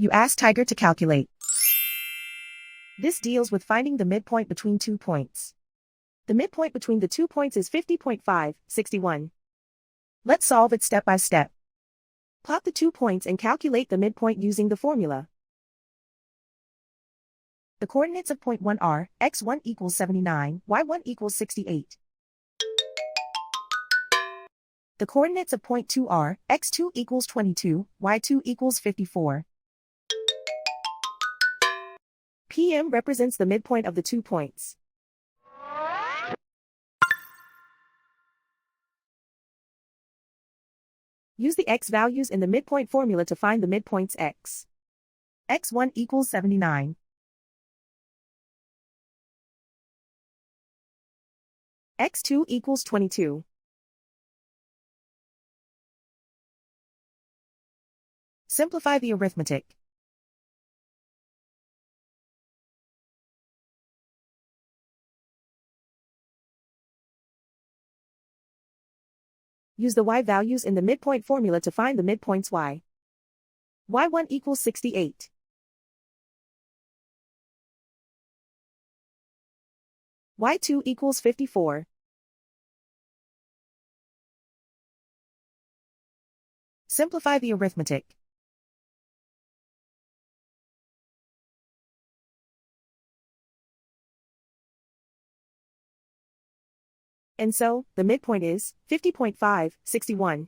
You ask Tiger to calculate. This deals with finding the midpoint between 2 points. The midpoint between the 2 points is 50.5, 61. Let's solve it step by step. Plot the 2 points and calculate the midpoint using the formula. The coordinates of point 1 are, x1 equals 79, y1 equals 68. The coordinates of point 2 are, x2 equals 22, y2 equals 54. PM represents the midpoint of the 2 points. Use the x values in the midpoint formula to find the midpoints x. x1 equals 79. x2 equals 22. Simplify the arithmetic. Use the y values in the midpoint formula to find the midpoints y. y1 equals 68. y2 equals 54. Simplify the arithmetic. And so, the midpoint is 50.5, 61.